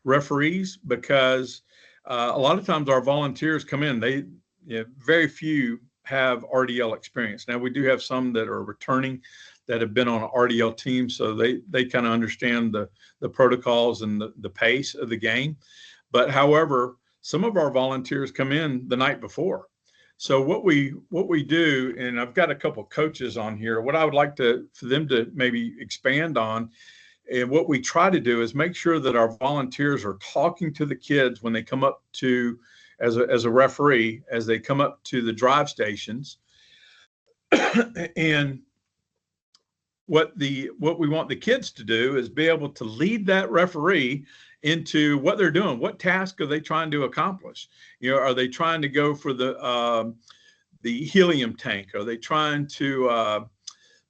referees, because a lot of times our volunteers come in, very few have RDL experience. Now we do have some that are returning that have been on an RDL team, so they kind of understand the protocols and the pace of the game. But however, some of our volunteers come in the night before. So what we do, and I've got a couple of coaches on here, what I would like for them to maybe expand on, and what we try to do is make sure that our volunteers are talking to the kids when they come up to, as a referee, as they come up to the drive stations. And what we want the kids to do is be able to lead that referee into what they're doing. What task are they trying to accomplish? Are they trying to go for the helium tank? Are they trying to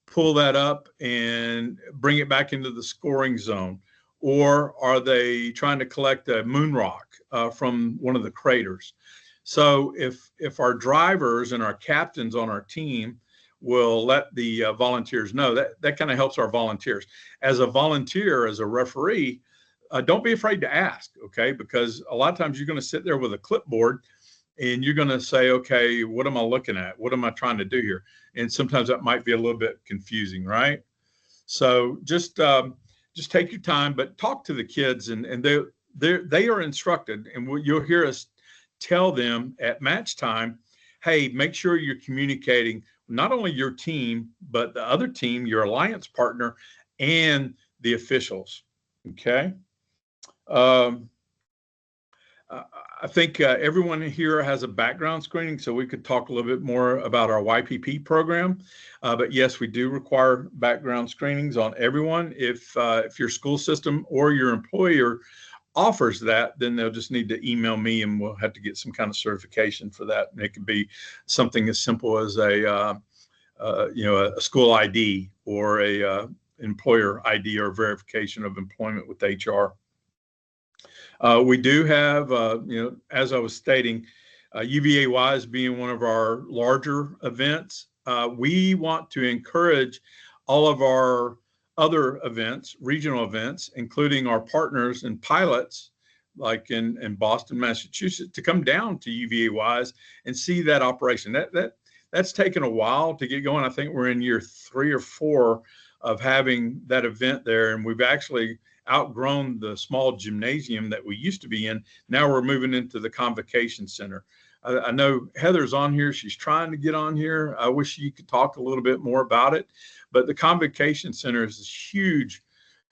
pull that up and bring it back into the scoring zone? Or are they trying to collect a moon rock from one of the craters? So if our drivers and our captains on our team will let the volunteers know, that kind of helps our volunteers. As a volunteer, as a referee, don't be afraid to ask, okay? Because a lot of times you're going to sit there with a clipboard and you're going to say, okay, what am I looking at? What am I trying to do here? And sometimes that might be a little bit confusing, right? So just take your time, but talk to the kids, and they are instructed, and you'll hear us tell them at match time, hey, make sure you're communicating not only your team, but the other team, your alliance partner, and the officials, okay? I think everyone here has a background screening, so we could talk a little bit more about our YPP program. But yes, we do require background screenings on everyone. If your school system or your employer offers that, then they'll just need to email me, and we'll have to get some kind of certification for that. And it could be something as simple as a school ID or a employer ID or verification of employment with HR. We do have, as I was stating, UVAY being one of our larger events. We want to encourage all of our other events, regional events, including our partners and pilots, like in Boston, Massachusetts, to come down to UVAY and see that operation. That's taken a while to get going. I think we're in year 3 or 4 of having that event there, and we've actually outgrown the small gymnasium that we used to be in. Now we're moving into the convocation center. I know Heather's on here. She's trying to get on here. I wish you could talk a little bit more about it. But the convocation center is this huge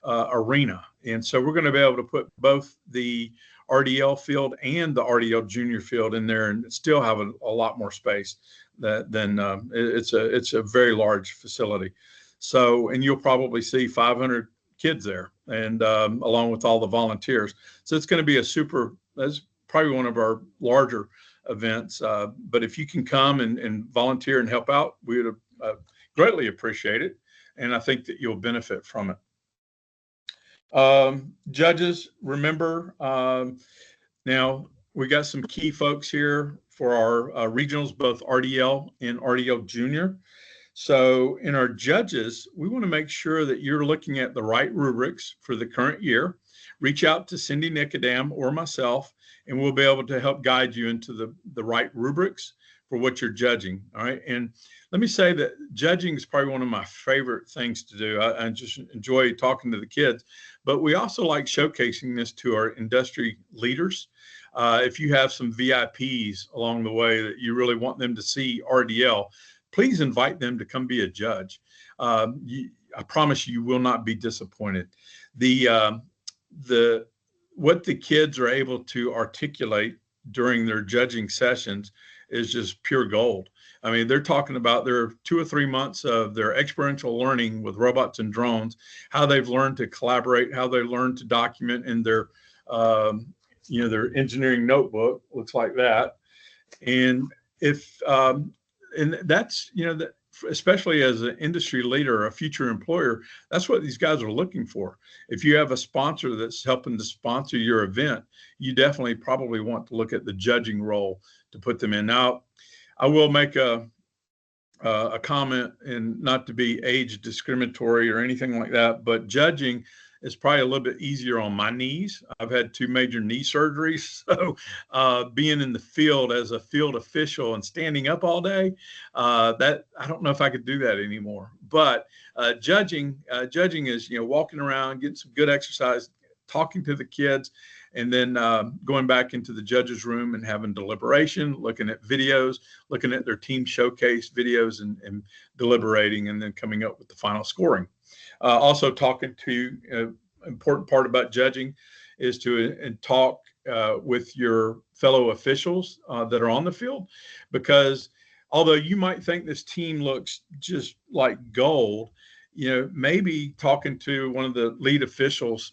arena. And so we're going to be able to put both the RDL field and the RDL Jr field in there and still have a lot more space than it's a very large facility. So, and you'll probably see 500 kids there, and along with all the volunteers. So it's going to be that's probably one of our larger events. But if you can come and volunteer and help out, we would greatly appreciate it. And I think that you'll benefit from it. Judges, remember, now we got some key folks here for our regionals, both RDL and RDL Jr. So in our judges, we want to make sure that you're looking at the right rubrics for the current year. Reach out to Cindy Nicodam or myself, and we'll be able to help guide you into the right rubrics for what you're judging. All right. And let me say that judging is probably one of my favorite things to do. I just enjoy talking to the kids, but we also like showcasing this to our industry leaders. If you have some VIPs along the way that you really want them to see RDL, please invite them to come be a judge. I promise you will not be disappointed. What the kids are able to articulate during their judging sessions is just pure gold. I mean, they're talking about their 2 or 3 months of their experiential learning with robots and drones, how they've learned to collaborate, how they learned to document in their engineering notebook, looks like that. And and that's, especially as an industry leader, a future employer, that's what these guys are looking for. If you have a sponsor that's helping to sponsor your event, you definitely probably want to look at the judging role to put them in. Now, I will make a comment, and not to be age discriminatory or anything like that, but judging It's probably a little bit easier on my knees. I've had 2 major knee surgeries. So being in the field as a field official and standing up all day, that I don't know if I could do that anymore. But judging is, walking around, getting some good exercise, talking to the kids, and then going back into the judges' room and having deliberation, looking at videos, looking at their team showcase videos, and deliberating, and then coming up with the final scoring. Also talking to, important part about judging is to talk with your fellow officials that are on the field, because although you might think this team looks just like gold, maybe talking to one of the lead officials,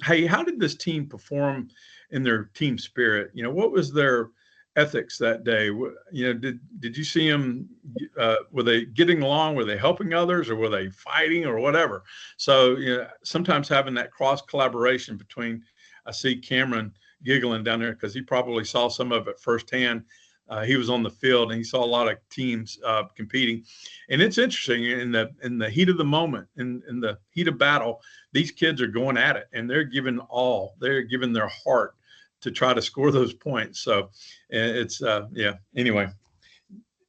hey, how did this team perform in their team spirit? What was their ethics that day? Did you see them? Were they getting along? Were they helping others, or were they fighting, or whatever? So sometimes having that cross collaboration between, I see Cameron giggling down there because he probably saw some of it firsthand. He was on the field and he saw a lot of teams competing, and it's interesting in the heat of the moment, in the heat of battle, these kids are going at it and they're giving their heart to try to score those points. So it's anyway,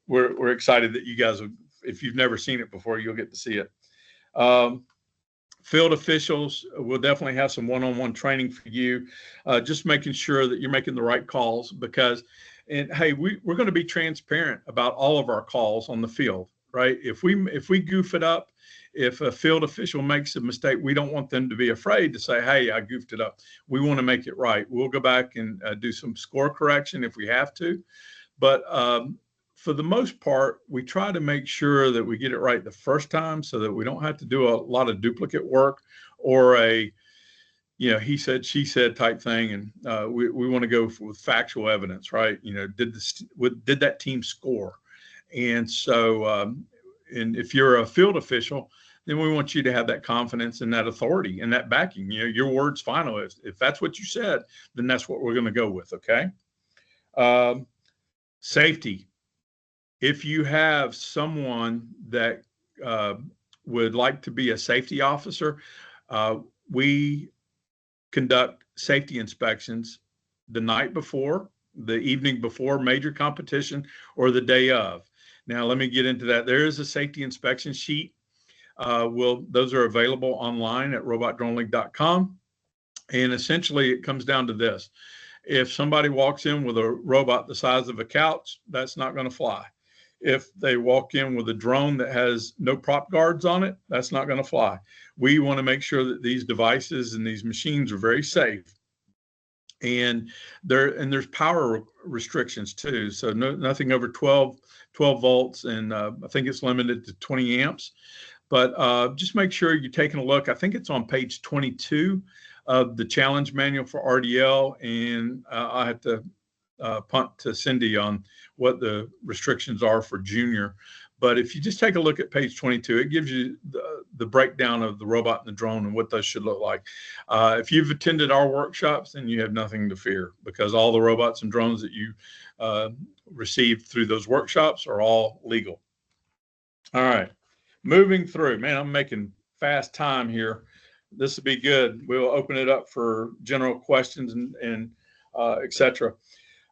we're excited that you guys, if you've never seen it before, you'll get to see it. Field officials will definitely have some one-on-one training for you, just making sure that you're making the right calls, because, and hey, we're going to be transparent about all of our calls on the field, right? If we goof it up, if a field official makes a mistake, we don't want them to be afraid to say, hey, I goofed it up. We want to make it right. We'll go back and do some score correction if we have to. But for the most part, we try to make sure that we get it right the first time so that we don't have to do a lot of duplicate work or a, he said, she said type thing. And we want to go with factual evidence, right? Did that team score? And so, and if you're a field official, then we want you to have that confidence and that authority and that backing. Your word's final. If that's what you said, then that's what we're going to go with. Okay. Safety. If you have someone that would like to be a safety officer, we conduct safety inspections the night before, the evening before major competition, or the day of. Now, let me get into that. There is a safety inspection sheet. Those are available online at robotdroneleague.com. And essentially, it comes down to this. If somebody walks in with a robot the size of a couch, that's not going to fly. If they walk in with a drone that has no prop guards on it, that's not going to fly. We want to make sure that these devices and these machines are very safe. And there's power restrictions too. So nothing over 12 volts, and I think it's limited to 20 amps. But just make sure you're taking a look. I think it's on page 22 of the challenge manual for RDL, and I have to punt to Cindy on what the restrictions are for junior. But if you just take a look at page 22, it gives you the breakdown of the robot and the drone and what those should look like. If you've attended our workshops, then you have nothing to fear, because all the robots and drones that you received through those workshops are all legal. All right, moving through. Man, I'm making fast time here. This will be good. We'll open it up for general questions and et cetera.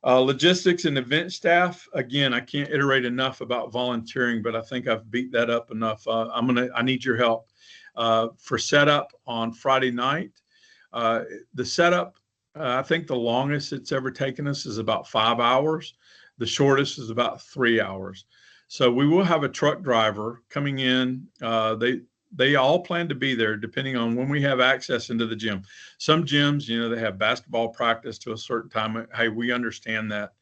Logistics and event staff. Again, I can't iterate enough about volunteering, but I think I've beat that up enough. I need your help for setup on Friday night. The setup, I think the longest it's ever taken us is about 5 hours. The shortest is about 3 hours. So we will have a truck driver coming in. They all plan to be there depending on when we have access into the gym. Some gyms, they have basketball practice to a certain time. Hey, we understand that.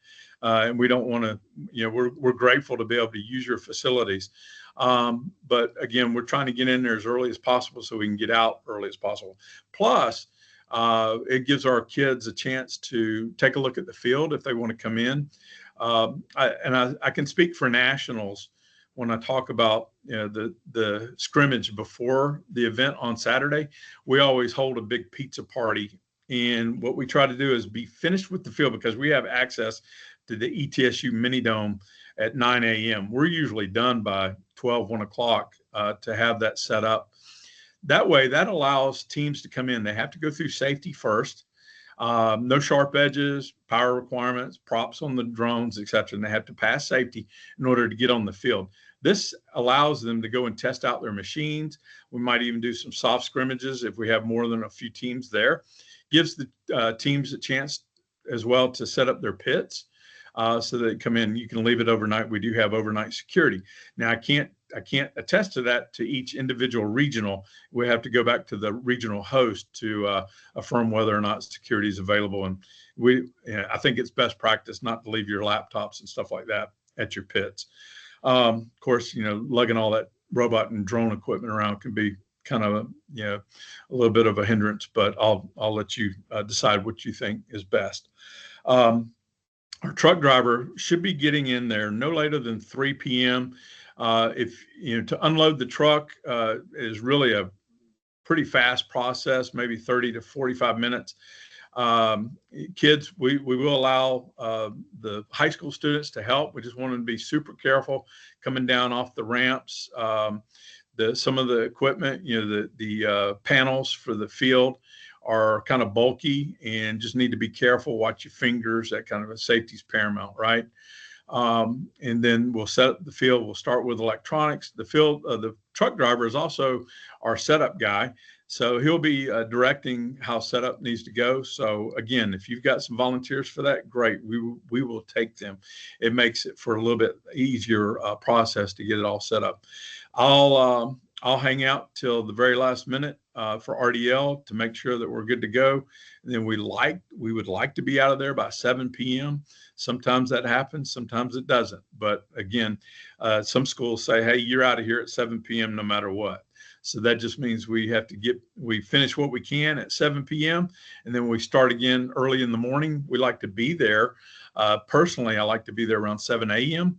And we don't want to, we're grateful to be able to use your facilities. But again, we're trying to get in there as early as possible so we can get out early as possible. Plus, it gives our kids a chance to take a look at the field if they want to come in. I can speak for nationals when I talk about the scrimmage before the event on Saturday. We always hold a big pizza party, and what we try to do is be finished with the field, because we have access to the ETSU mini dome at 9 a.m. We're usually done by 1 o'clock to have that set up. That way, that allows teams to come in. They have to go through safety first. No sharp edges, power requirements, props on the drones, etc. And they have to pass safety in order to get on the field. This allows them to go and test out their machines. We might even do some soft scrimmages if we have more than a few teams there. Gives the teams a chance as well to set up their pits so that they come in. You can leave it overnight. We do have overnight security. Now, I can't attest to that to each individual regional. We have to go back to the regional host to affirm whether or not security is available. And I think it's best practice not to leave your laptops and stuff like that at your pits. Of course, lugging all that robot and drone equipment around can be kind of a little bit of a hindrance, but I'll let you decide what you think is best. Our truck driver should be getting in there no later than 3 p.m. If to unload the truck is really a pretty fast process, maybe 30 to 45 minutes. Kids, we will allow the high school students to help. We just want them to be super careful coming down off the ramps. Some of the equipment, the panels for the field are kind of bulky and just need to be careful. Watch your fingers. That kind of a safety is paramount, right? And then we'll set up the field. We'll start with electronics. The truck driver is also our setup guy. So he'll be directing how setup needs to go. So again, if you've got some volunteers for that, great. We will take them. It makes it for a little bit easier process to get it all set up. I'll hang out till the very last minute for RDL to make sure that we're good to go. And then we would like to be out of there by 7 p.m. Sometimes that happens, sometimes it doesn't. But again, some schools say, hey, you're out of here at 7 p.m. no matter what. So that just means we finish what we can at 7 p.m. and then we start again early in the morning. We like to be there. Personally, I like to be there around 7 a.m.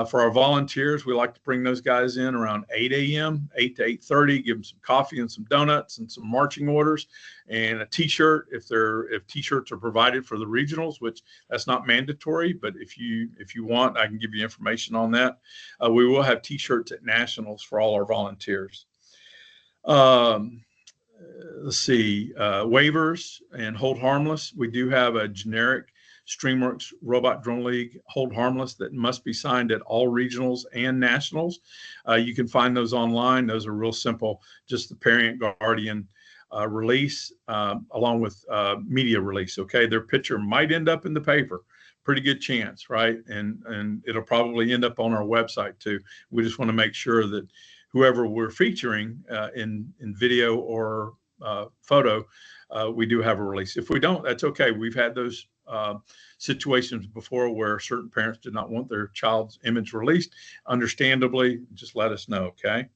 For our volunteers, we like to bring those guys in around 8 a.m., 8 to 8:30, give them some coffee and some donuts and some marching orders and a T-shirt if T-shirts are provided for the regionals, which that's not mandatory, but if you want, I can give you information on that. We will have T-shirts at nationals for all our volunteers. Let's see, waivers and hold harmless. We do have a generic StreamWorks Robot Drone League hold harmless that must be signed at all regionals and nationals. You can find those online. Those are real simple, just the parent guardian release along with media release. Okay, their picture might end up in the paper. Pretty good chance, right? And it'll probably end up on our website too. We just want to make sure that whoever we're featuring in video or photo, we do have a release. If we don't, that's okay. We've had those situations before where certain parents did not want their child's image released. Understandably, just let us know, okay?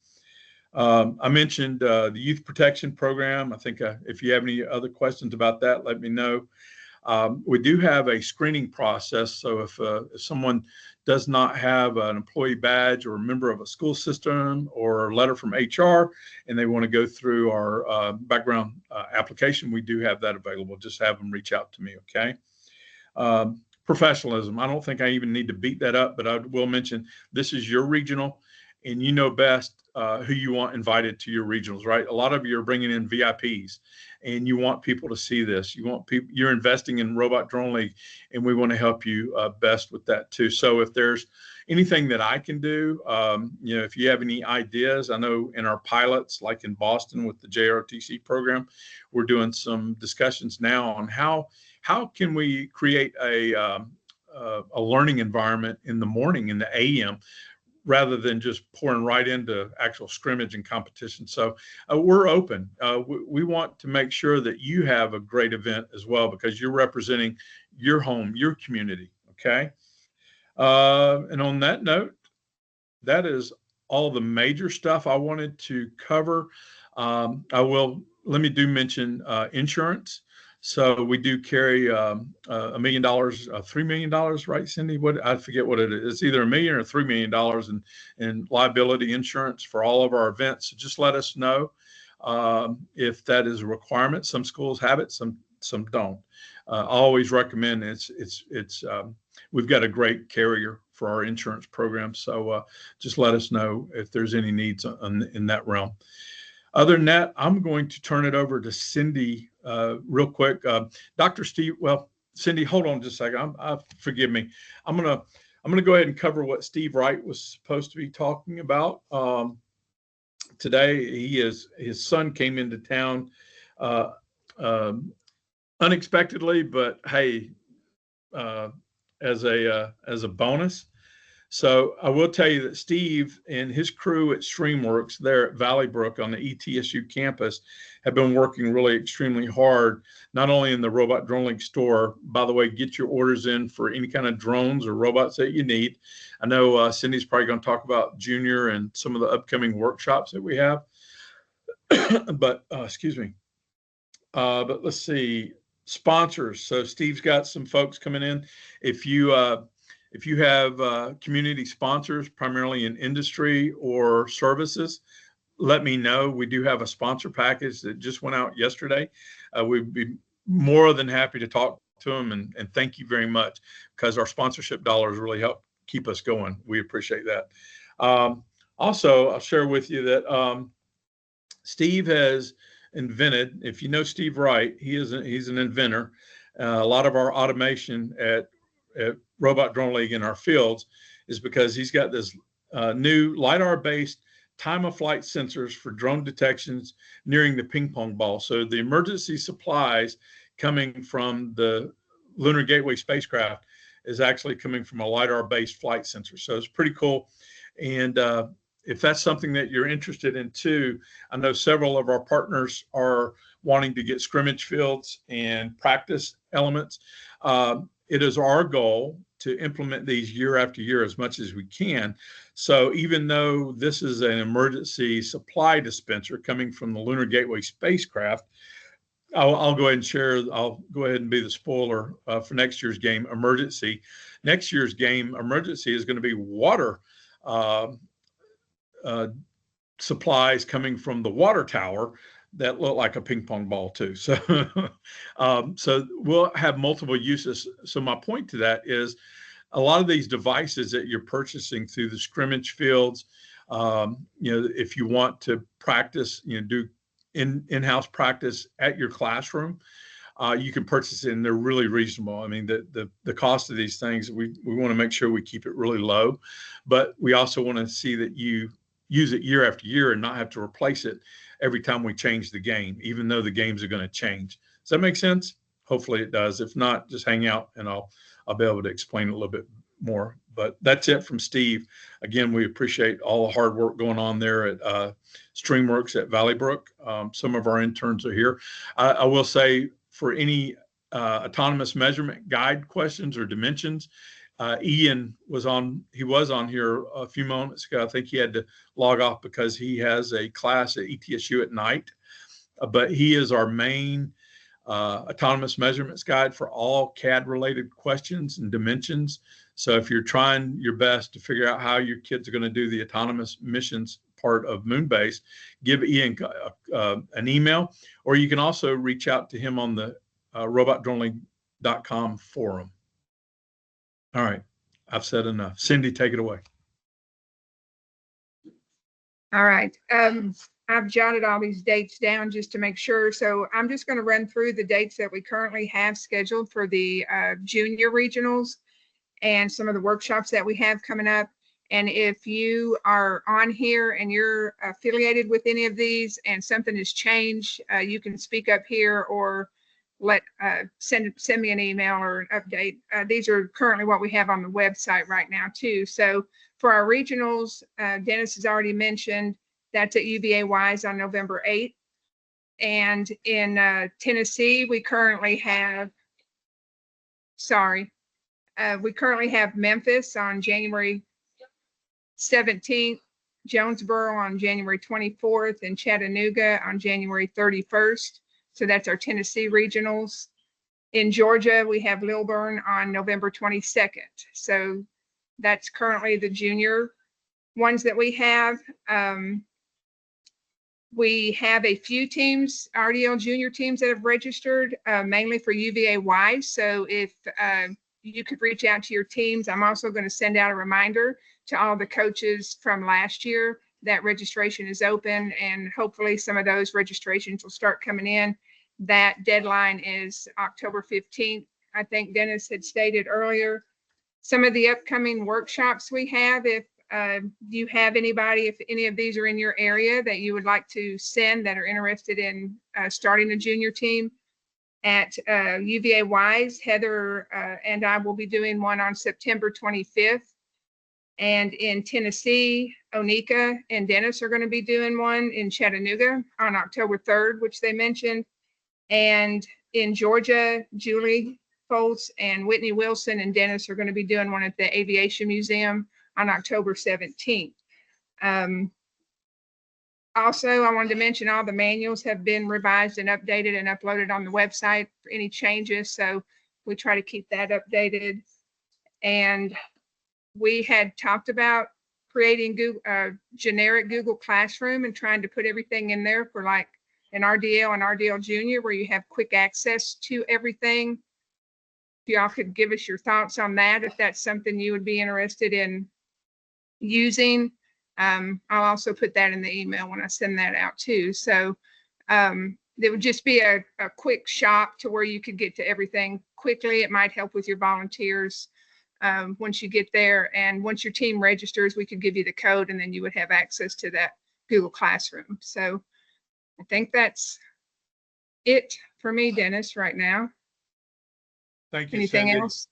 I mentioned the Youth Protection Program. I think if you have any other questions about that, let me know. We do have a screening process. So if someone does not have an employee badge or a member of a school system or a letter from HR and they want to go through our background application, we do have that available. Just have them reach out to me, okay? Professionalism. I don't think I even need to beat that up, but I will mention this is your regional and you know best who you want invited to your regionals, right? A lot of you are bringing in VIPs and you want people to see this. You want people, you're investing in Robot Drone League and we want to help you best with that too. So if there's anything that I can do, if you have any ideas, I know in our pilots, like in Boston with the JROTC program, we're doing some discussions now on how can we create a learning environment in the morning in the AM rather than just pouring right into actual scrimmage and competition. So we're open. We want to make sure that you have a great event as well because you're representing your home, your community, okay? And on that note, that is all the major stuff I wanted to cover. Let me mention insurance. So we do carry $1 million, $3 million, right, Cindy? I forget what it is. It's either $1 million or $3 million in liability insurance for all of our events. So just let us know if that is a requirement. Some schools have it, some don't. I always recommend we've got a great carrier for our insurance program. So just let us know if there's any needs in that realm. Other than that, I'm going to turn it over to Cindy real quick. Dr. Steve, well, Cindy, hold on just a second. Forgive me. I'm gonna go ahead and cover what Steve Wright was supposed to be talking about today. His son came into town uh, unexpectedly, but hey, as a bonus. So I will tell you that Steve and his crew at Streamworks there at Valley Brook on the ETSU campus have been working really extremely hard, not only in the Robot Drone League store. By the way, get your orders in for any kind of drones or robots that you need. I know Cindy's probably going to talk about Junior and some of the upcoming workshops that we have. But excuse me. But let's see, sponsors. So Steve's got some folks coming in. If you have community sponsors, primarily in industry or services, let me know. We do have a sponsor package that just went out yesterday. We'd be more than happy to talk to them and thank you very much, because our sponsorship dollars really help keep us going. We appreciate that. Also, I'll share with you that Steve has invented, if you know Steve Wright, he's an inventor. A lot of our automation at Robot Drone League in our fields is because he's got this new LiDAR-based time of flight sensors for drone detections nearing the ping pong ball. So the emergency supplies coming from the Lunar Gateway spacecraft is actually coming from a LiDAR-based flight sensor. So it's pretty cool. And if that's something that you're interested in too, I know several of our partners are wanting to get scrimmage fields and practice elements. It is our goal to implement these year after year as much as we can. So even though this is an emergency supply dispenser coming from the Lunar Gateway spacecraft, I'll go ahead and share. I'll go ahead and be the spoiler for next year's game, Emergency. Next year's game, Emergency, is going to be water supplies coming from the water tower that look like a ping pong ball too. So, so we'll have multiple uses. So my point to that is a lot of these devices that you're purchasing through the scrimmage fields, if you want to practice, do in-house practice at your classroom, you can purchase it and they're really reasonable. I mean, the cost of these things, we want to make sure we keep it really low, but we also want to see that you use it year after year and not have to replace it every time we change the game, even though the games are going to change. Does that make sense? Hopefully it does. If not, just hang out and I'll be able to explain it a little bit more. But that's it from Steve. Again, we appreciate all the hard work going on there at Streamworks at Valley Brook. Some of our interns are here. I will say, for any autonomous measurement guide questions or dimensions, Ian was on here a few moments ago. I think he had to log off because he has a class at ETSU at night, but he is our main autonomous measurements guide for all CAD related questions and dimensions. So if you're trying your best to figure out how your kids are going to do the autonomous missions part of Moonbase, give Ian an email, or you can also reach out to him on the robotdroneleague.com forum. All right, I've said enough. Cindy, take it away. All right. I've jotted all these dates down just to make sure. So I'm just going to run through the dates that we currently have scheduled for the junior regionals and some of the workshops that we have coming up. And if you are on here and you're affiliated with any of these and something has changed, you can speak up here or send me an email or an update. These are currently what we have on the website right now too. So for our regionals, Dennis has already mentioned that's at UVA-Wise on November 8th. And in Tennessee, we currently have Memphis on January 17th, Jonesboro on January 24th, and Chattanooga on January 31st. So that's our Tennessee regionals. In Georgia, we have Lilburn on November 22nd. So that's currently the junior ones that we have. We have a few teams, RDL Junior teams, that have registered, mainly for UVA-Wise. So if you could reach out to your teams. I'm also going to send out a reminder to all the coaches from last year that registration is open, and hopefully some of those registrations will start coming in. That deadline is October 15th. I think Dennis had stated earlier. Some of the upcoming workshops we have, if you have anybody, if any of these are in your area that you would like to send that are interested in starting a junior team, at UVA Wise, Heather and I will be doing one on September 25th. And in Tennessee, Onika and Dennis are going to be doing one in Chattanooga on October 3rd, which they mentioned. And in Georgia, Julie Foltz and Whitney Wilson and Dennis are going to be doing one at the Aviation Museum on October 17th. Also, I wanted to mention all the manuals have been revised and updated and uploaded on the website for any changes. So we try to keep that updated. And we had talked about creating generic Google Classroom and trying to put everything in there for like an RDL and RDL Jr, where you have quick access to everything. If y'all could give us your thoughts on that, if that's something you would be interested in using. I'll also put that in the email when I send that out too. So it would just be a quick shop to where you could get to everything quickly. It might help with your volunteers once you get there. And once your team registers, we could give you the code and then you would have access to that Google Classroom. So I think that's it for me, Dennis, right now. Thank you, Anything Cindy. else?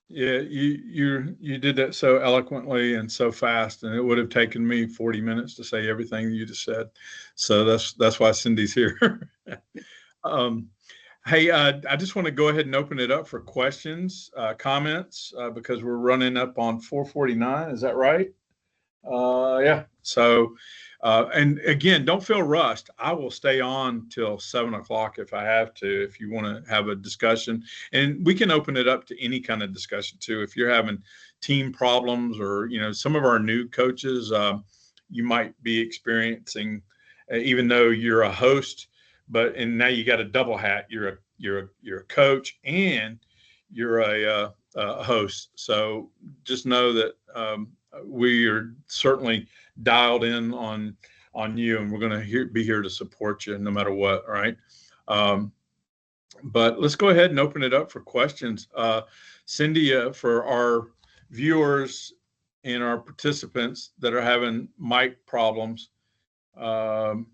Yeah, you did that so eloquently and so fast, and it would have taken me 40 minutes to say everything you just said. So that's why Cindy's here. Hey, I just want to go ahead and open it up for questions, comments, because we're running up on 4:49. Is that right? Yeah. So, and again, don't feel rushed. I will stay on till 7 o'clock if I have to, if you want to have a discussion, and we can open it up to any kind of discussion too. If you're having team problems or, some of our new coaches, you might be experiencing, even though you're a host, and now you got a double hat. You're a coach and you're a host. So just know that, we are certainly dialed in on you, and we're going to be here to support you no matter what. All right. But let's go ahead and open it up for questions. Cindy, for our viewers and our participants that are having mic problems, it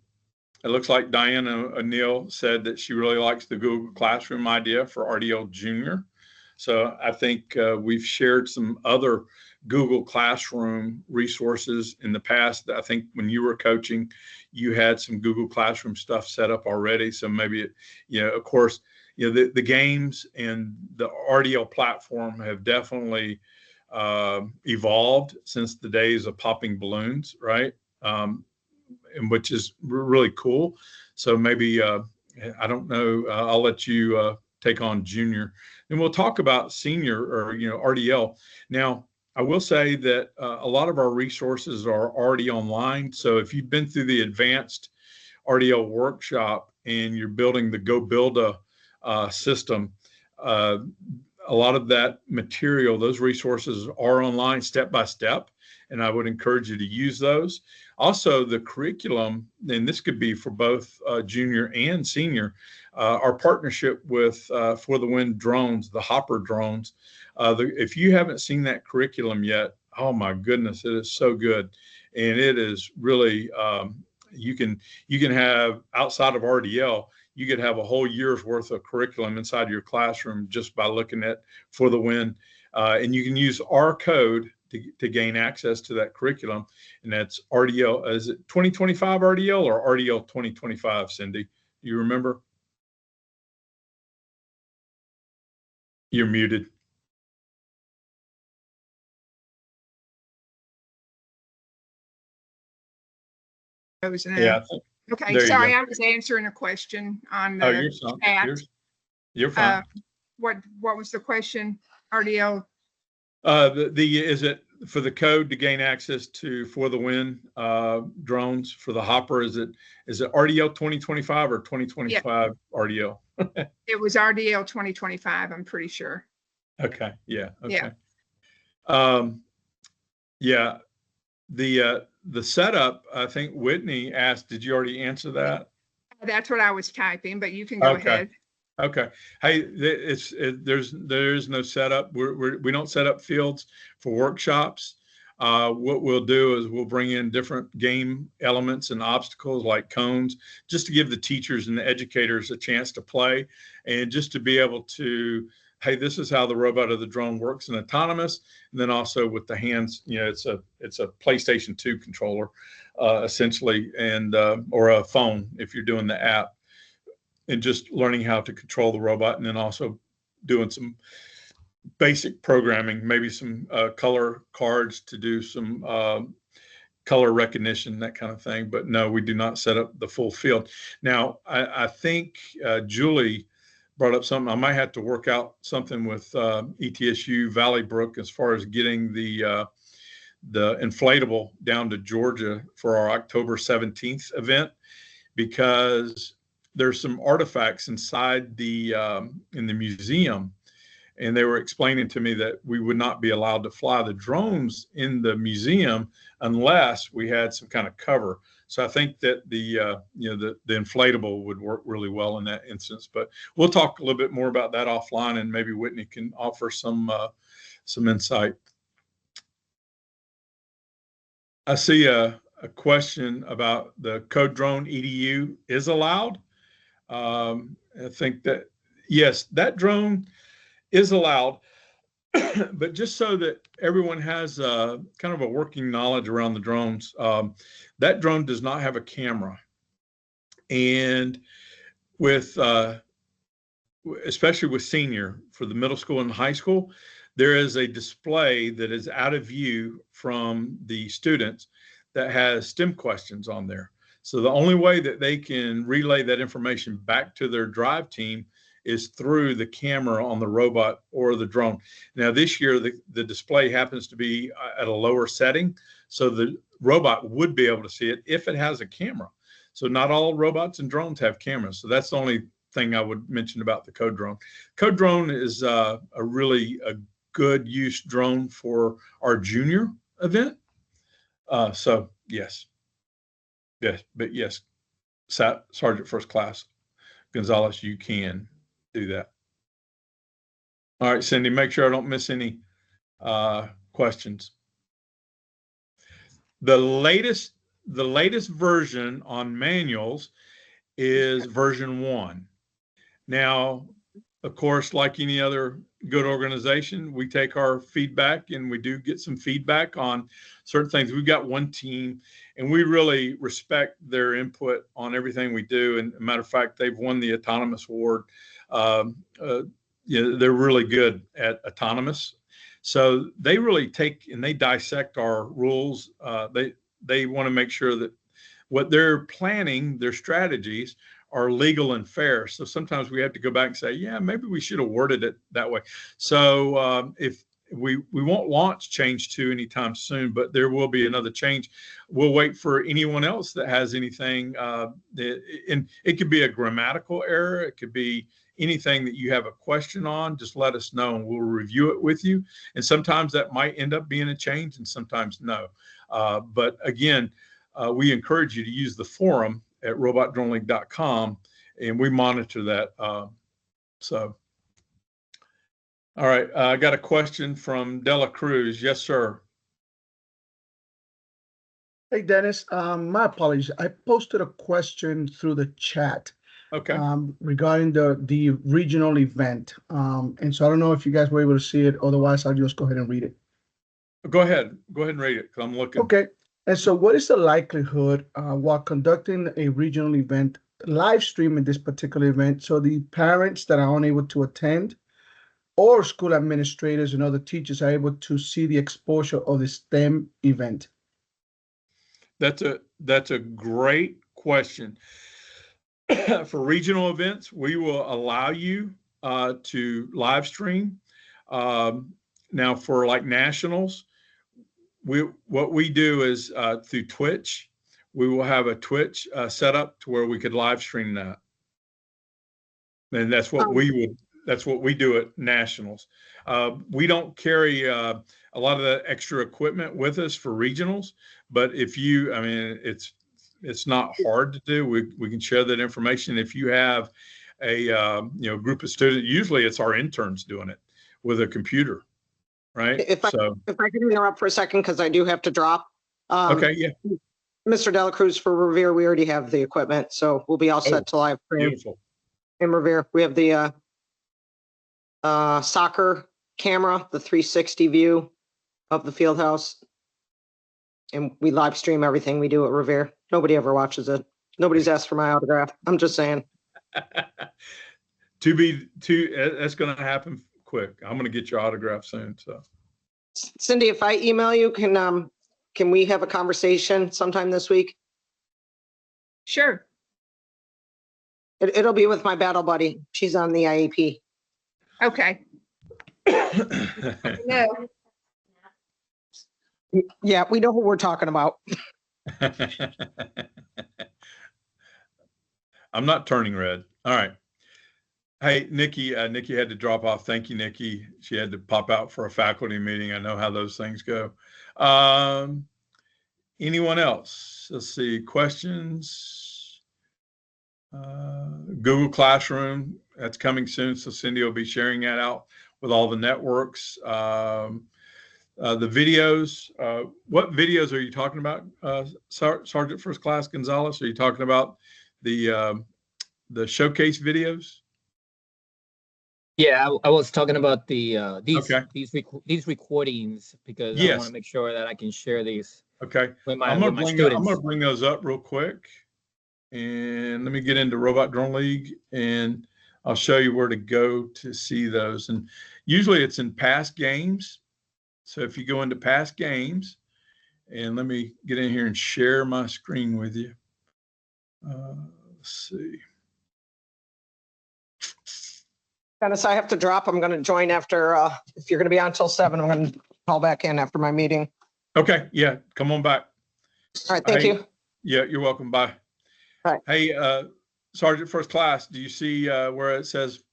looks like Diana O'Neill said that she really likes the Google Classroom idea for RDL Jr. So I think we've shared some other Google Classroom resources in the past. I think when you were coaching, you had some Google Classroom stuff set up already. So maybe, of course, the games and the RDL platform have definitely evolved since the days of popping balloons, right? And which is really cool. So maybe, I don't know, I'll let you take on junior, and we'll talk about senior or, RDL. Now, I will say that a lot of our resources are already online. So if you've been through the advanced RDL workshop and you're building the Go Build a system, a lot of that material, those resources are online step by step, and I would encourage you to use those. Also, the curriculum, and this could be for both junior and senior, our partnership with For the Wind drones, the Hopper drones. If you haven't seen that curriculum yet, oh my goodness, it is so good. And it is really, you can have, outside of RDL, you could have a whole year's worth of curriculum inside your classroom just by looking at For the Wind. And you can use our code to gain access to that curriculum. And that's RDL. Is it 2025 RDL or RDL 2025, Cindy? Do you remember? You're muted. Yeah. Okay. Sorry, I was answering a question on the chat. You're fine. What was the question? RDL. Is it for the code to gain access to For the Wind drones for the Hopper? Is it RDL 2025 or 2025 RDL? It was RDL 2025. I'm pretty sure. Okay. Yeah. Okay. Yeah. Yeah. the setup, I think Whitney asked, did you already answer that? That's what I was typing, but you can go Okay. ahead. Okay. Hey, there's no setup. We don't set up fields for workshops. What we'll do is we'll bring in different game elements and obstacles like cones, just to give the teachers and the educators a chance to play, and just to be able to, hey, this is how the robot or the drone works in autonomous, and then also with the hands. It's a PlayStation 2 controller, essentially, and or a phone if you're doing the app, and just learning how to control the robot, and then also doing some basic programming, maybe some color cards to do some color recognition, that kind of thing. But no, we do not set up the full field. Now, I think Julie brought up something. I might have to work out something with ETSU Valley Brook as far as getting the inflatable down to Georgia for our October 17th event, because there's some artifacts inside in the museum, and they were explaining to me that we would not be allowed to fly the drones in the museum unless we had some kind of cover. So I think that the inflatable would work really well in that instance. But we'll talk a little bit more about that offline, and maybe Whitney can offer some insight. I see a question about the code drone EDU is allowed. I think that, yes, that drone is allowed, but just so that everyone has kind of a working knowledge around the drones, that drone does not have a camera. And with, especially with senior, for the middle school and high school, there is a display that is out of view from the students that has STEM questions on there. So the only way that they can relay that information back to their drive team is through the camera on the robot or the drone. Now, this year, the display happens to be at a lower setting, so the robot would be able to see it if it has a camera. So not all robots and drones have cameras. So that's the only thing I would mention about the code drone. Code drone is a really good use drone for our junior event. So yes, but yes, Sergeant First Class Gonzalez, you can do that. All right, Cindy, make sure I don't miss any questions. The latest version on manuals is version 1. Now, of course, like any other good organization, we take our feedback, and we do get some feedback on certain things. We've got one team, and we really respect their input on everything we do. And as a matter of fact, they've won the autonomous award. They're really good at autonomous. So they really take and they dissect our rules. They want to make sure that what they're planning, their strategies, are legal and fair. So sometimes we have to go back and say, yeah, maybe we should have worded it that way. So if we won't launch change 2 anytime soon, but there will be another change. We'll wait for anyone else that has anything. And it could be a grammatical error. It could be anything that you have a question on. Just let us know, and we'll review it with you. And sometimes that might end up being a change, and sometimes no. But again, we encourage you to use the forum at robotdronelink.com, and we monitor that. So, all right, I got a question from Dela Cruz. Yes, sir. Hey, Dennis, my apologies. I posted a question through the chat. Okay. Regarding the regional event. And so I don't know if you guys were able to see it. Otherwise, I'll just go ahead and read it. Go ahead and read it, because I'm looking. Okay. And so what is the likelihood while conducting a regional event, live streaming this particular event, so the parents that are unable to attend or school administrators and other teachers are able to see the exposure of the STEM event? That's a great question. For regional events, we will allow you to live stream. Now, for like nationals, what we do is through Twitch, we will have a Twitch set up to where we could live stream that, and that's what we do at nationals. We don't carry a lot of the extra equipment with us for regionals. But if you, I mean, it's not hard to do. We can share that information. If you have a group of students, usually it's our interns doing it with a computer, right? If I can interrupt for a second, because I do have to drop. Okay, yeah, Mr. Dela Cruz, for Revere, we already have the equipment, so we'll be all set to live stream. beautiful. In Revere, we have the soccer camera, the 360 view of the field house. And we live stream everything we do at Revere. Nobody ever watches it. Nobody's asked for my autograph. I'm just saying. That's going to happen quick. I'm going to get your autograph soon. So, Cindy, if I email you, can we have a conversation sometime this week? Sure. It'll be with my battle buddy. She's on the IEP. Okay. No. Yeah, we know who we're talking about. I'm not turning red. All right. Hey, Nikki had to drop off. Thank you, Nikki. She had to pop out for a faculty meeting. I know how those things go. Anyone else? Let's see. Questions? Google Classroom, that's coming soon. So Cindy will be sharing that out with all the networks. The videos, what videos are you talking about, Sergeant First Class Gonzalez? Are you talking about the showcase videos? Yeah, I was talking about the Okay. these recordings, because I Yes. want to make sure that I can share these Okay. with my I'm students. going to bring those up real quick. And let me get into Robot Drone League, and I'll show you where to go to see those. And usually it's in past games. So if you go into past games, and let me get in here and share my screen with you. Let's see. Dennis, I have to drop. I'm going to join after, if you're going to be on till 7, I'm going to call back in after my meeting. Okay. Yeah. Come on back. All right. Thank you. Yeah. You're welcome. Bye. All right. Hey, Sergeant First Class, do you see where it says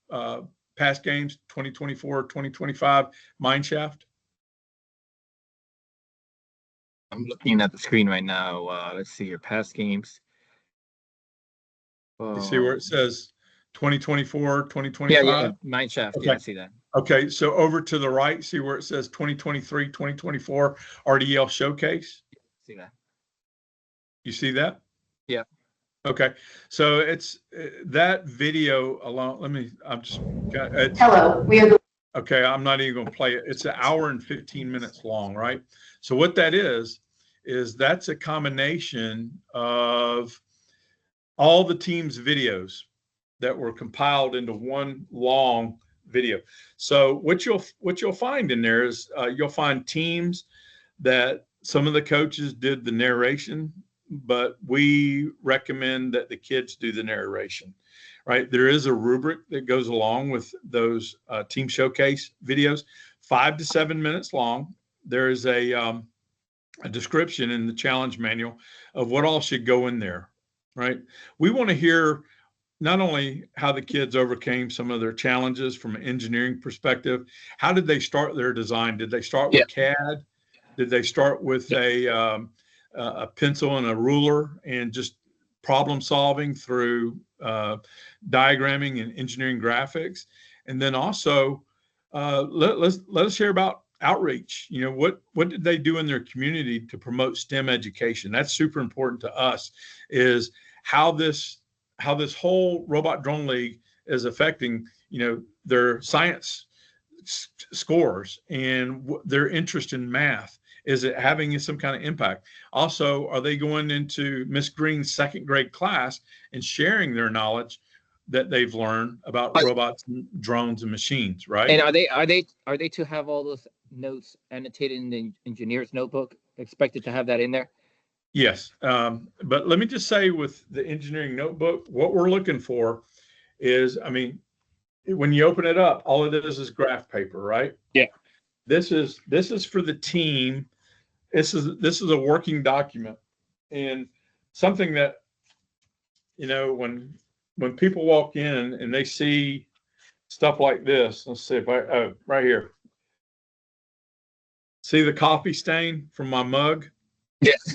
past games 2024, 2025 Mineshaft? I'm looking at the screen right now. Let's see your past games. You see where it says 2024, 2025? Yeah, Mineshaft. Okay. Yeah, I see that. Okay, so over to the right, see where it says 2023, 2024 RDL Showcase? See that. You see that? Yeah. Okay, so it's that video alone. Hello, we are. Okay, I'm not even going to play it. It's an hour and 15 minutes long, right? So what that is that's a combination of all the team's videos that were compiled into one long video. So what you'll find in there is you'll find teams that some of the coaches did the narration, but we recommend that the kids do the narration, right? There is a rubric that goes along with those team showcase videos, 5 to 7 minutes long. There is a description in the challenge manual of what all should go in there, right? We want to hear not only how the kids overcame some of their challenges from an engineering perspective. How did they start their design? Did they start with CAD? Did they start with a pencil and a ruler and just problem solving through diagramming and engineering graphics? And then also let us hear about outreach. You know, what did they do in their community to promote STEM education? That's super important to us, is how this whole Robot Drone League is affecting, you know, their science scores and their interest in math. Is it having some kind of impact? Also, are they going into Miss Green's 2nd grade class and sharing their knowledge that they've learned about robots, and drones, and machines, right? And are they to have all those notes annotated in the engineer's notebook? Expected to have that in there? Yes. But let me just say, with the engineering notebook, what we're looking for is, I mean, when you open it up, all it is graph paper, right? Yeah. This is for the team. This is a working document, and something that, you know, when people walk in and they see stuff like this, let's see if right here. See the coffee stain from my mug? Yes.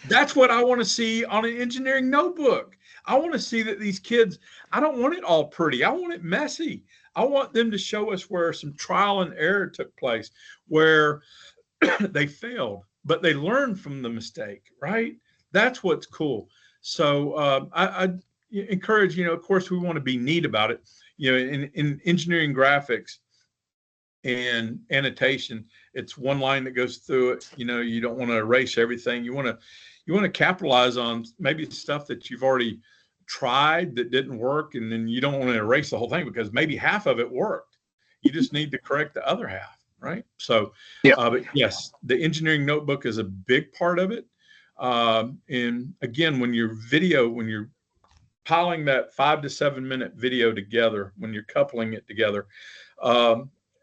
That's what I want to see on an engineering notebook. I want to see that these kids, I don't want it all pretty. I want it messy. I want them to show us where some trial and error took place, where they failed, but they learned from the mistake, right? That's what's cool. So I encourage, of course, we want to be neat about it. In engineering graphics and annotation, it's one line that goes through it. You don't want to erase everything. You want to capitalize on maybe stuff that you've already tried that didn't work, and then you don't want to erase the whole thing because maybe half of it worked. You just need to correct the other half, right? So, yeah. But yes, the engineering notebook is a big part of it. And again, when you're piling that 5 to 7 minute video together, when you're coupling it together,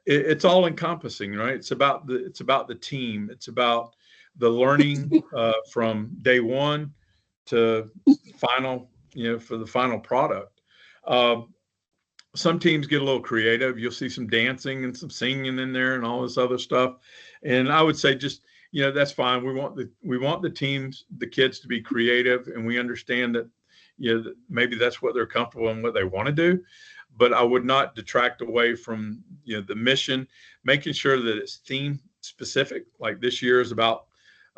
it's all encompassing, right? It's about the team. It's about the learning from day one to final, for the final product. Some teams get a little creative. You'll see some dancing and some singing in there and all this other stuff. And I would say just, that's fine. We want the teams, the kids to be creative, and we understand that, that maybe that's what they're comfortable and what they want to do. But I would not detract away from, the mission, making sure that it's theme specific. Like this year is about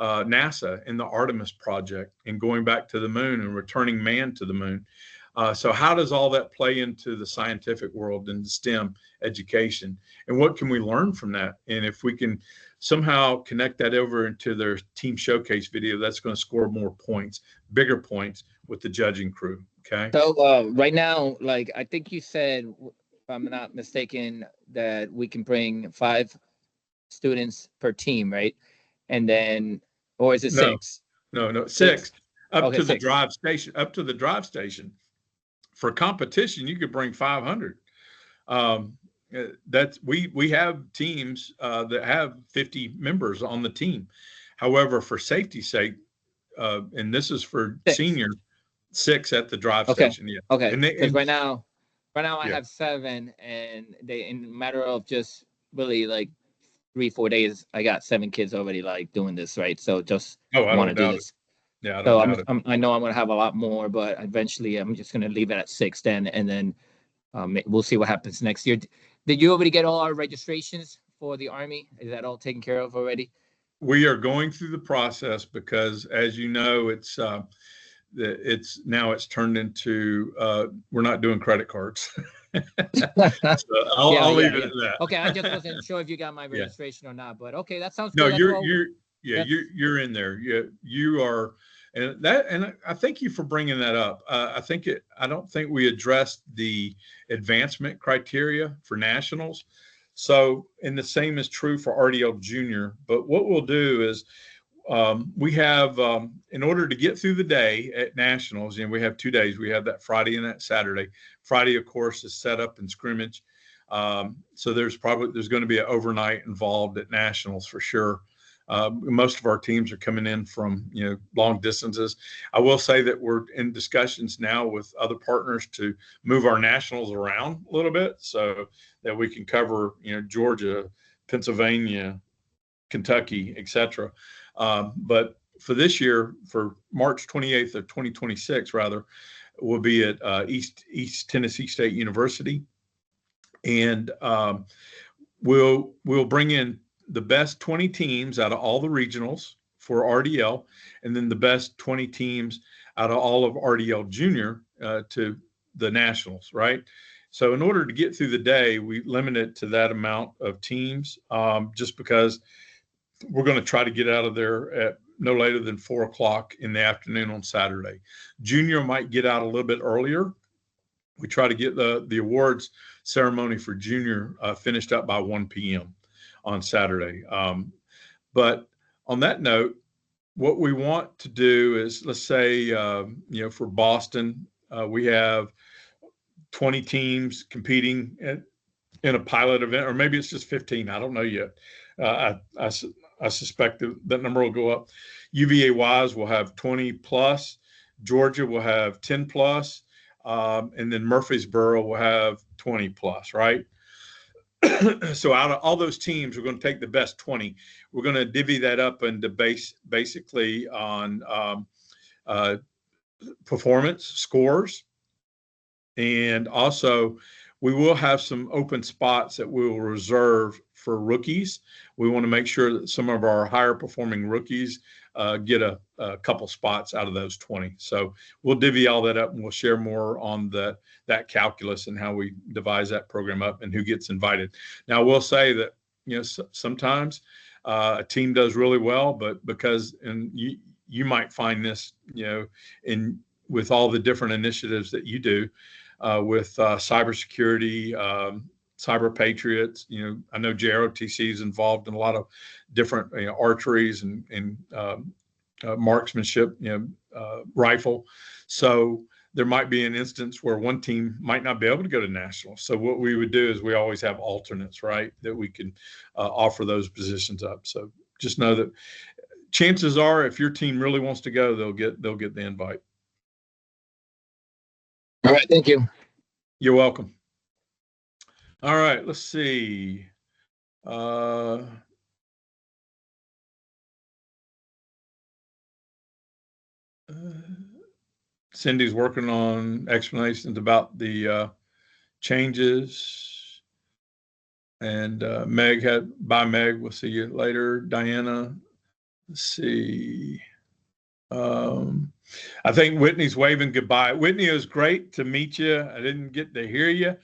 NASA and the Artemis project and going back to the moon and returning man to the moon. So how does all that play into the scientific world and STEM education? And what can we learn from that? And if we can somehow connect that over into their team showcase video, that's going to score more points, bigger points with the judging crew. Okay. So right now, like I think you said, if I'm not mistaken, that we can bring 5 students per team, right? And then, or is it 6? No, 6. Up to the 6. drive station. Up to the drive station. For competition, you could bring 500. That's we have teams that have 50 members on the team. However, for safety's sake, and this is for 6. Senior, 6 at the drive station. Yeah. Okay. And Because right now I yeah. have 7, and they, in a matter of just really like 3-4 days, I got 7 kids already like doing this, right? So just want to do this. Yeah, So I know I'm going to have a lot more, but eventually I'm just going to leave it at 6 then, and then we'll see what happens next year. Did you already get all our registrations for the Army? Is that all taken care of already? We are going through the process because, as you know, it's turned into we're not doing credit cards. So I'll leave it at that. Okay, I just wasn't sure if you got my registration or not, but okay, that sounds good. No, you're in there. You are, and I thank you for bringing that up. I don't think we addressed the advancement criteria for nationals. So, and the same is true for RDL Jr. But what we'll do is we have, in order to get through the day at nationals, we have 2 days. We have that Friday and that Saturday. Friday, of course, is set up and scrimmage. So there's going to be an overnight involved at nationals for sure. Most of our teams are coming in from, long distances. I will say that we're in discussions now with other partners to move our nationals around a little bit so that we can cover, Georgia, Pennsylvania, Kentucky, etc. But for this year, for March 28th of 2026, rather, we'll be at East Tennessee State University, and we'll bring in the best 20 teams out of all the regionals for RDL, and then the best 20 teams out of all of RDL Jr. To the nationals, right? So in order to get through the day, we limit it to that amount of teams, just because we're going to try to get out of there at no later than 4:00 in the afternoon on Saturday. Junior might get out a little bit earlier. We try to get the awards ceremony for junior finished up by 1 p.m. on Saturday. But on that note, what we want to do is, let's say, for Boston, we have 20 teams competing in a pilot event, or maybe it's just 15. I don't know yet. I suspect that number will go up. UVA-wise will have 20 plus. Georgia will have 10 plus. And then Murfreesboro will have 20 plus, right? So out of all those teams, we're going to take the best 20. We're going to divvy that up into basically on performance scores. And also, we will have some open spots that we will reserve for rookies. We want to make sure that some of our higher performing rookies get a couple spots out of those 20. So we'll divvy all that up, and we'll share more on that calculus and how we devise that program up and who gets invited. Now, we'll say that, sometimes a team does really well, but because, and you might find this, with all the different initiatives that you do, with cybersecurity, cyber patriots. I know JROTC is involved in a lot of different archeries and marksmanship, rifle. So there might be an instance where one team might not be able to go to national. So what we would do is we always have alternates, right, that we can offer those positions up. So just know that chances are, if your team really wants to go, they'll get the invite. All right, thank you. You're welcome. All right, let's see. Cindy's working on explanations about the changes. And Meg bye, Meg. We'll see you later. Diana, let's see. I think Whitney's waving goodbye. Whitney, it was great to meet you. I didn't get to hear you,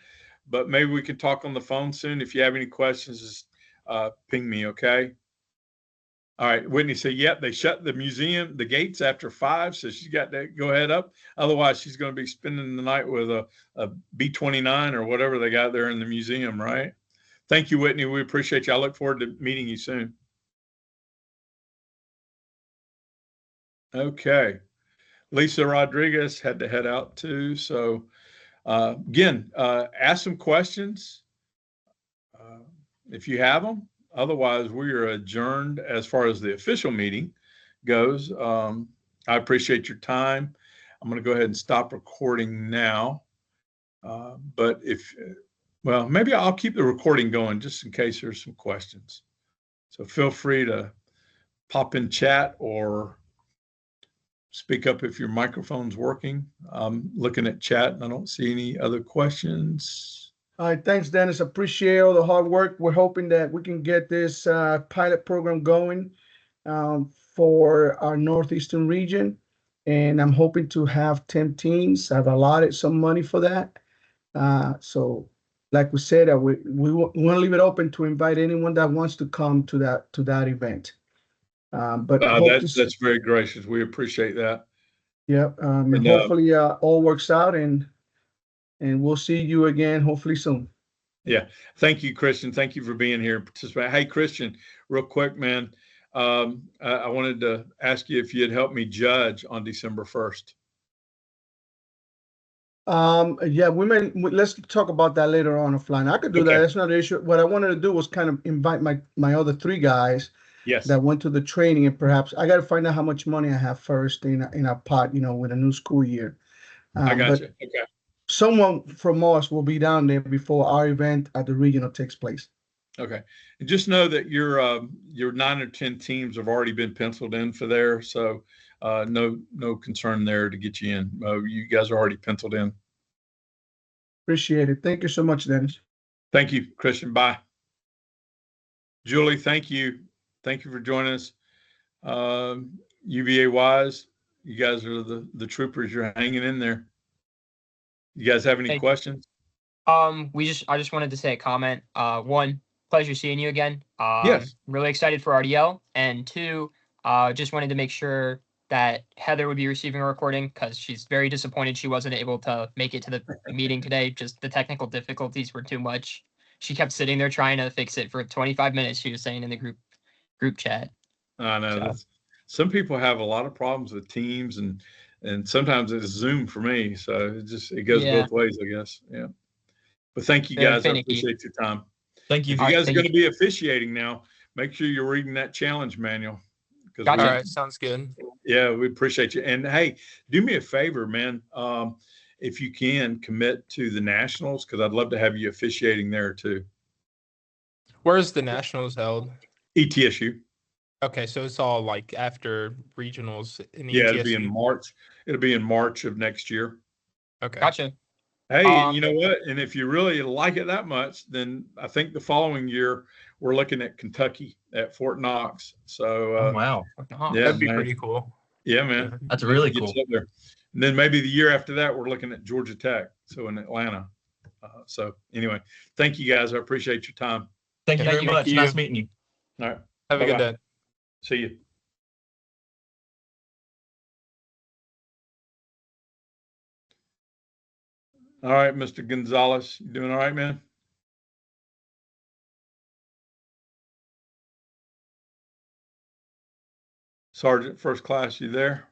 but maybe we can talk on the phone soon. If you have any questions, just ping me, okay? All right, Whitney said, yep, they shut the museum, the gates after 5, so she's got to go head up. Otherwise, she's going to be spending the night with a B-29 or whatever they got there in the museum, right? Thank you, Whitney. We appreciate you. I look forward to meeting you soon. Okay. Lisa Rodriguez had to head out too. So again, ask some questions if you have them. Otherwise, we are adjourned as far as the official meeting goes. I appreciate your time. I'm going to go ahead and stop recording now. But maybe I'll keep the recording going just in case there's some questions. So feel free to pop in chat or speak up if your microphone's working. I'm looking at chat and I don't see any other questions. All right, thanks, Dennis. Appreciate all the hard work. We're hoping that we can get this pilot program going for our Northeastern region. And I'm hoping to have 10 teams. I've allotted some money for that. So like we said, we want to leave it open to invite anyone that wants to come to that event. But that's very gracious. We appreciate that. Yeah. And hopefully all works out and we'll see you again hopefully soon. Yeah. Thank you, Christian. Thank you for being here and participating. Hey, Christian, real quick, man. I wanted to ask you if you'd help me judge on December 1st. Yeah, let's talk about that later on offline. I could do that. That's not an issue. What I wanted to do was kind of invite my other 3 guys. Yes. That went to the training, and perhaps I got to find out how much money I have first in a pot, with a new school year. I got you. Okay. Someone from us will be down there before our event at the regional takes place. Okay. And just know that your 9 or 10 teams have already been penciled in for there. So no concern there to get you in. You guys are already penciled in. Appreciate it. Thank you so much, Dennis. Thank you, Christian. Bye. Julie, thank you. Thank you for joining us. UVA Wise, you guys are the troopers. You're hanging in there. You guys have any questions? I just wanted to say a comment. 1, pleasure seeing you again. Yes. Really excited for RDL. And 2, just wanted to make sure that Heather would be receiving a recording because she's very disappointed she wasn't able to make it to the meeting today. Just the technical difficulties were too much. She kept sitting there trying to fix it for 25 minutes. She was saying in the group chat. I know. So. Some people have a lot of problems with Teams and sometimes it's Zoom for me. So it goes both ways, I guess. Yeah. But thank you guys. I appreciate your time. Thank you. If you guys are going to be officiating now, make sure you're reading that challenge manual. All right. Sounds good. Yeah, we appreciate you. And hey, do me a favor, man. If you can commit to the nationals, because I'd love to have you officiating there too. Where's the nationals held? ETSU. Okay, so it's all like after regionals in Yeah, it'll be in ETSU. March. It'll be in March of next year. Okay. Gotcha. Hey, and you know what? And if you really like it that much, then I think the following year we're looking at Kentucky at Fort Knox. So Oh, wow. yeah, That'd be man. pretty cool. Yeah, man. That's really Get cool. you up there. And then maybe the year after that, we're looking at Georgia Tech. So in Atlanta. So anyway, thank you guys. I appreciate your time. Thank you Thank very you. much. Thank Nice you. meeting you. All right. Have a good Bye-bye. day. See you. All right, Mr. Gonzalez, you doing all right, man? Sergeant First Class, you there?